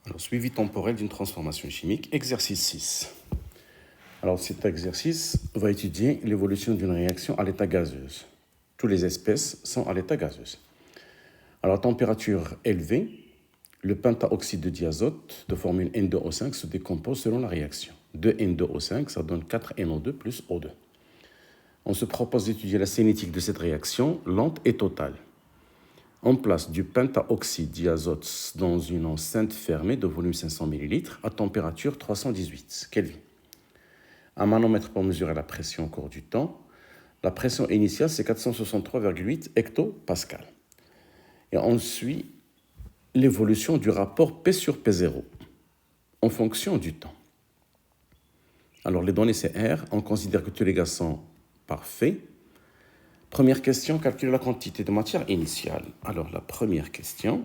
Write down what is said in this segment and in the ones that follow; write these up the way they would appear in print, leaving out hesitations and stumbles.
Alors, suivi temporel d'une transformation chimique, exercice 6. Alors, cet exercice va étudier l'évolution d'une réaction à l'état gazeuse. Toutes les espèces sont à l'état gazeuse. Alors, à température élevée, le pentaoxyde de diazote de formule N2O5 se décompose selon la réaction. 2N2O5, ça donne 4NO2 plus O2. On se propose d'étudier la cinétique de cette réaction lente et totale. On place du pentaoxyde diazote dans une enceinte fermée de volume 500 ml à température 318 Kelvin. Un manomètre pour mesurer la pression au cours du temps. La pression initiale, c'est 463,8 hectopascal. Et on suit l'évolution du rapport P sur P0 en fonction du temps. Alors, les données, c'est R. On considère que tous les gaz sont parfaits. Première question, calculer la quantité de matière initiale. Alors, la première question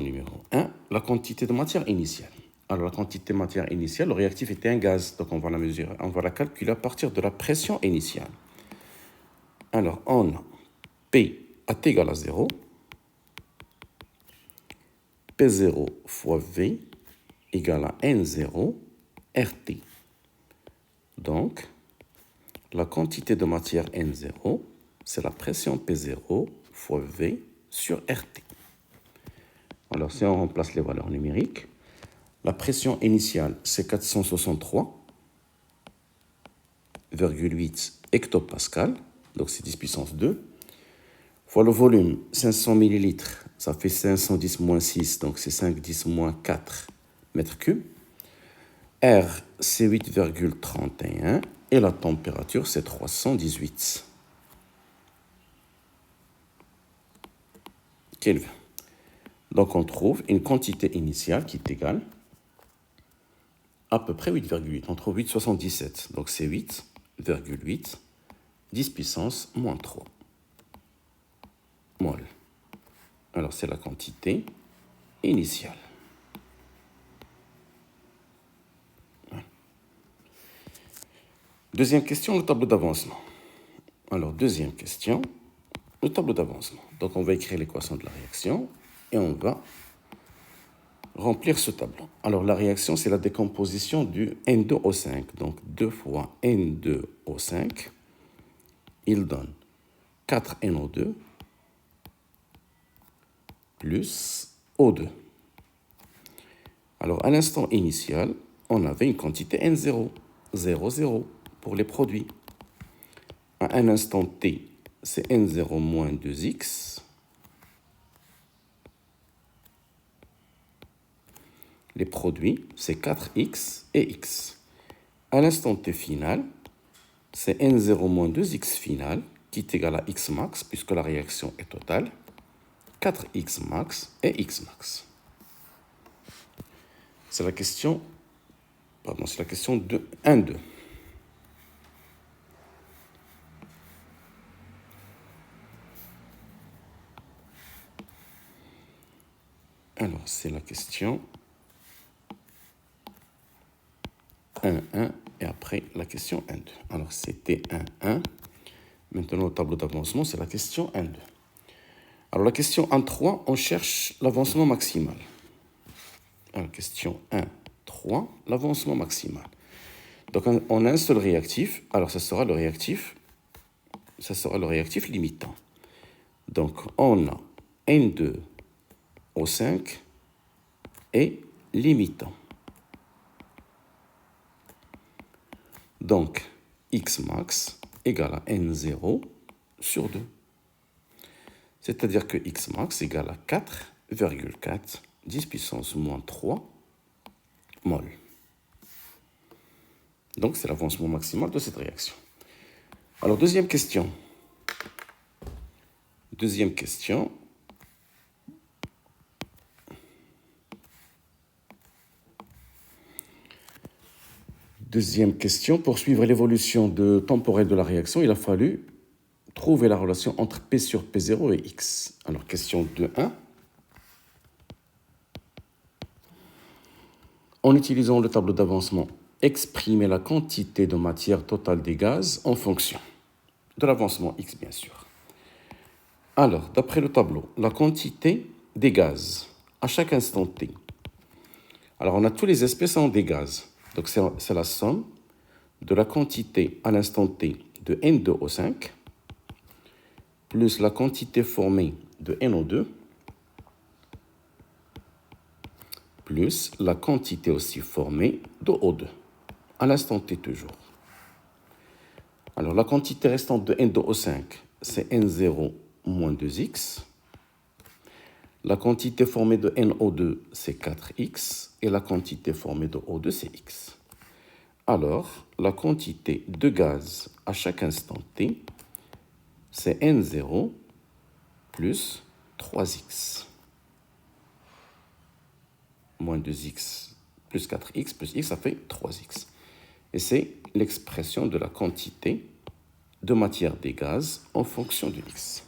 numéro 1, la quantité de matière initiale. Alors, la quantité de matière initiale, le réactif était un gaz, donc on va la mesurer, on va la calculer à partir de la pression initiale. Alors, on a P est égal à 0, P0 fois V égale à N0 RT. Donc, la quantité de matière N0, c'est la pression P0 fois V sur RT. Alors, si on remplace les valeurs numériques, la pression initiale, c'est 463,8 hectopascal, donc c'est 10 puissance 2, fois le volume, 500 ml, ça fait 510 moins 6, donc c'est 510 moins 4 mètres cubes. R, c'est 8,31 et la température, c'est 318 Kelvin. Donc, on trouve une quantité initiale qui est égale à peu près 8,8. On trouve 8,77. Donc, c'est 8,8, 10 puissance moins 3 mol. Alors, c'est la quantité initiale. Deuxième question, le tableau d'avancement. Alors, deuxième question, le tableau d'avancement. Donc, on va écrire l'équation de la réaction et on va remplir ce tableau. Alors, la réaction, c'est la décomposition du N2O5. Donc, 2 fois N2O5, il donne 4NO2 plus O2. Alors, à l'instant initial, on avait une quantité N0, 0, 0 pour les produits. À un instant T, c'est N0 moins 2X. Les produits, c'est 4X et X. À l'instant T final, c'est N0 moins 2X final, qui est égal à X max, puisque la réaction est totale. 4X max et X max. C'est la question, de 1-2. Alors, c'est la question 1-1 et après la question 1-2. Alors, c'était 1-1. Maintenant, au tableau d'avancement, c'est la question 1-2. Alors, la question 1-3, on cherche l'avancement maximal. Alors, question 1-3, l'avancement maximal. Donc, on a un seul réactif. Alors, ça sera le réactif limitant. Donc, on a N2O5 est limitant. Donc, X max égale à N0 sur 2. C'est-à-dire que X max égale à 4,4 10 puissance moins 3 mol. Donc, c'est l'avancement maximal de cette réaction. Alors, deuxième question. Deuxième question, pour suivre l'évolution temporelle de la réaction, il a fallu trouver la relation entre P sur P0 et X. Alors, question 2.1. En utilisant le tableau d'avancement, exprimer la quantité de matière totale des gaz en fonction de l'avancement X, bien sûr. Alors, d'après le tableau, la quantité des gaz à chaque instant t. Alors, on a tous les espèces en des gaz. Donc, c'est la somme de la quantité à l'instant t de N2O5 plus la quantité formée de NO2 plus la quantité aussi formée de O2 à l'instant t toujours. Alors, la quantité restante de N2O5, c'est N0 moins 2x. La quantité formée de NO2, c'est 4x. Et la quantité formée de O2, c'est x. Alors, la quantité de gaz à chaque instant t, c'est N0 plus 3x. Moins 2x plus 4x plus x, ça fait 3x. Et c'est l'expression de la quantité de matière des gaz en fonction de x.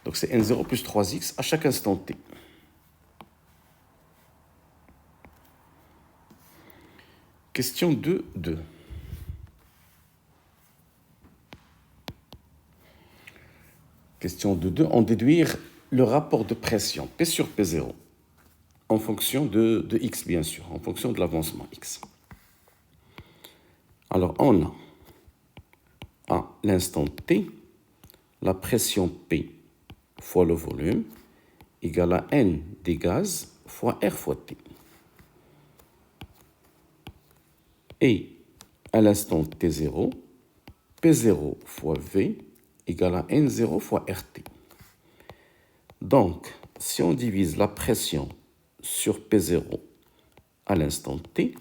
Donc c'est N0 plus 3x à chaque instant t. Question 2.2. Question 2.2. En déduire le rapport de pression P sur P0 en fonction de x, bien sûr, en fonction de l'avancement x. Alors, on a à l'instant t la pression P fois le volume égale à N des gaz fois R fois T. Et à l'instant T0, P0 fois V égale à N0 fois RT. Donc, si on divise la pression sur P0 à l'instant T,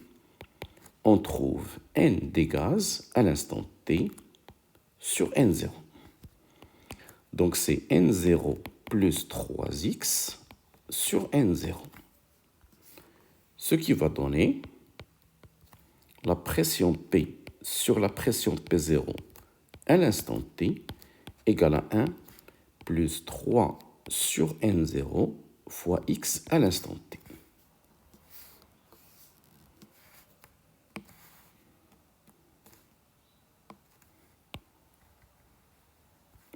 on trouve N des gaz à l'instant T sur N0. Donc, c'est N0 plus 3x sur N0. Ce qui va donner la pression P sur la pression P0 à l'instant T égale à 1 plus 3 sur N0 fois x à l'instant T.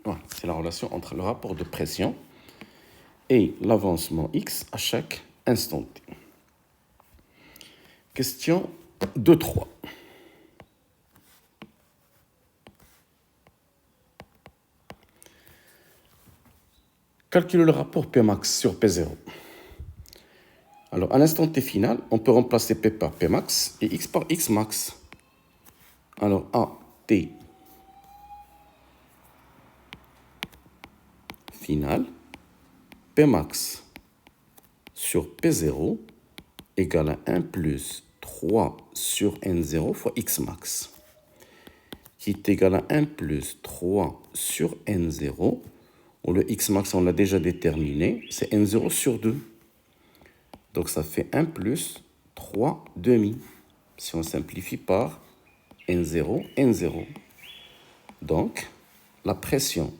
Voilà, c'est la relation entre le rapport de pression et l'avancement x à chaque instant T. Question 2.3. Calculer le rapport Pmax sur P0. Alors, à l'instant T final, on peut remplacer P par Pmax et X par Xmax. Alors, AT final, Pmax sur P0 égale à 1 plus 3 sur N0 fois Xmax, qui est égal à 1 plus 3 sur N0, où le Xmax, on l'a déjà déterminé, c'est N0 sur 2. Donc, ça fait 1 plus 3 demi. Si on simplifie par N0, N0. Donc, la pression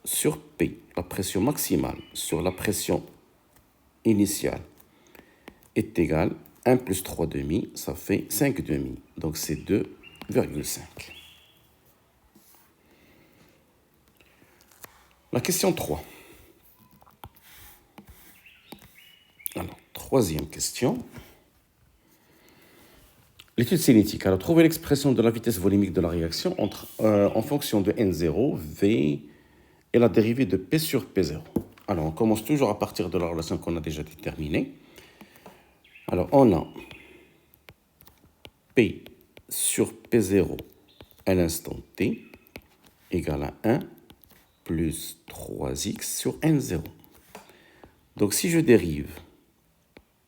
sur P, la pression maximale sur la pression initiale, est égale à 1 plus 3 demi, ça fait 5 demi. Donc, c'est 2,5. La question 3. Alors, troisième question. L'étude cinétique. Alors, trouver l'expression de la vitesse volumique de la réaction en fonction de N0, V et la dérivée de P sur P0. Alors, on commence toujours à partir de la relation qu'on a déjà déterminée. Alors, on a P sur P0 à l'instant T égale à 1 plus 3x sur N0. Donc, si je dérive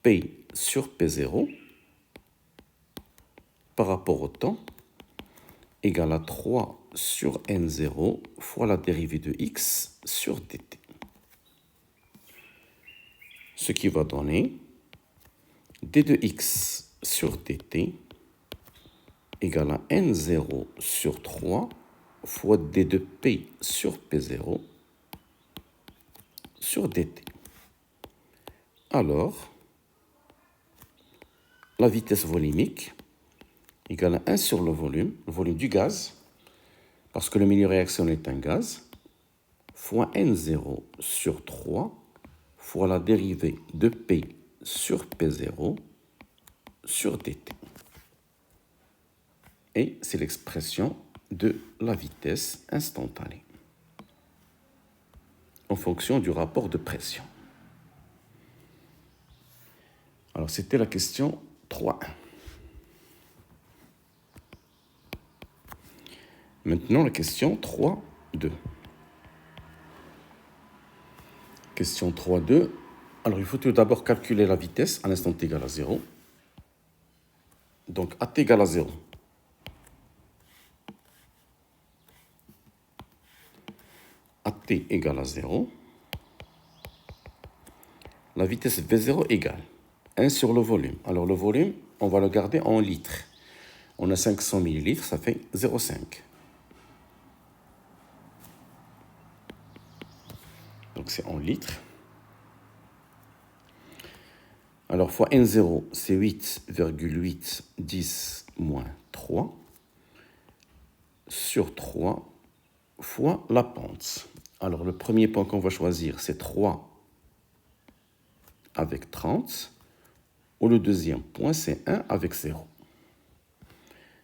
P sur P0 par rapport au temps, égale à 3 sur N0 fois la dérivée de x sur dt. Ce qui va donner d de x sur dt égale à N0 sur 3 fois d de P sur P0 sur dt. Alors, la vitesse volumique égale à 1 sur le volume du gaz, parce que le milieu réactionnel est un gaz, fois N0 sur 3 fois la dérivée de P sur P0 sur dt. Et c'est l'expression de la vitesse instantanée en fonction du rapport de pression. Alors, c'était la question 3.1. Maintenant, la question 3.2. Question 3.2. Alors, il faut tout d'abord calculer la vitesse à l'instant t égale à 0. Donc, à t égale à 0. À t égale à 0. La vitesse V0 égale 1 sur le volume. Alors, le volume, on va le garder en litres. On a 500 millilitres, ça fait 0,5. Donc, c'est en litres. Alors, fois N0, c'est 8,810 moins 3 sur 3 fois la pente. Alors, le premier point qu'on va choisir, c'est 3 avec 30. Ou le deuxième point, c'est 1 avec 0.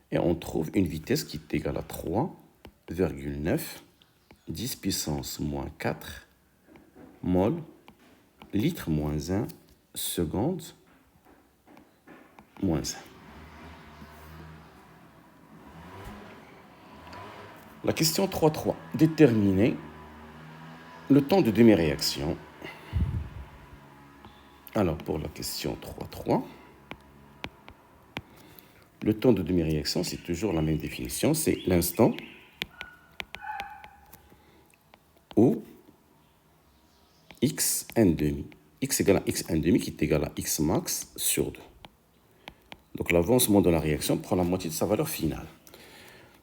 Et on trouve une vitesse qui est égale à 3,9 10 puissance moins 4 mol, litre moins 1, seconde moins 1. La question 3.3. Déterminer le temps de demi-réaction. Alors, pour la question 3.3, le temps de demi-réaction, c'est toujours la même définition, c'est l'instant où x n demi, x égale à x n demi qui est égal à x max sur 2. Donc l'avancement de la réaction prend la moitié de sa valeur finale.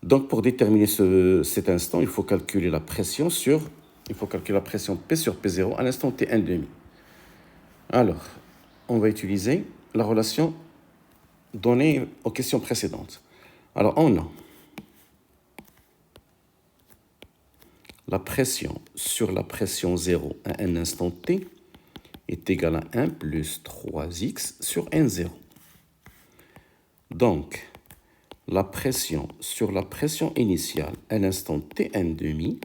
Donc pour déterminer cet instant, il faut calculer la pression P sur P0 à l'instant t n demi. Alors, on va utiliser la relation donnée aux questions précédentes. Alors, on a la pression sur la pression 0 à un instant t est égale à 1 plus 3x sur n0. Donc, la pression sur la pression initiale à l'instant t n demi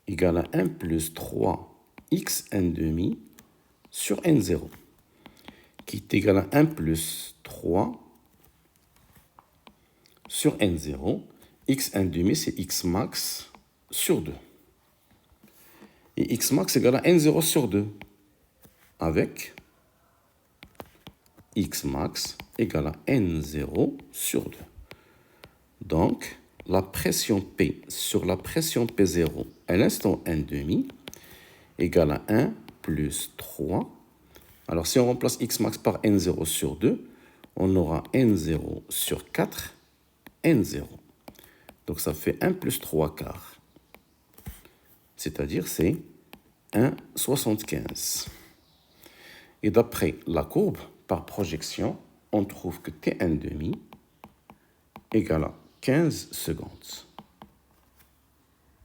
égale à 1 plus 3x n demi sur n0, qui est égal à 1 plus 3 sur n0. X n demi, c'est x max sur 2. Et x max égale à n0 sur 2, avec x max égale à n0 sur 2. Donc, la pression P sur la pression P0 à l'instant n demi égale à 1 plus 3. Alors, si on remplace x max par n0 sur 2, on aura n0 sur 4, n0. Donc, ça fait 1 plus 3 quarts. C'est-à-dire, c'est 1,75. Et d'après la courbe, par projection, on trouve que Tn demi égale à 15 secondes.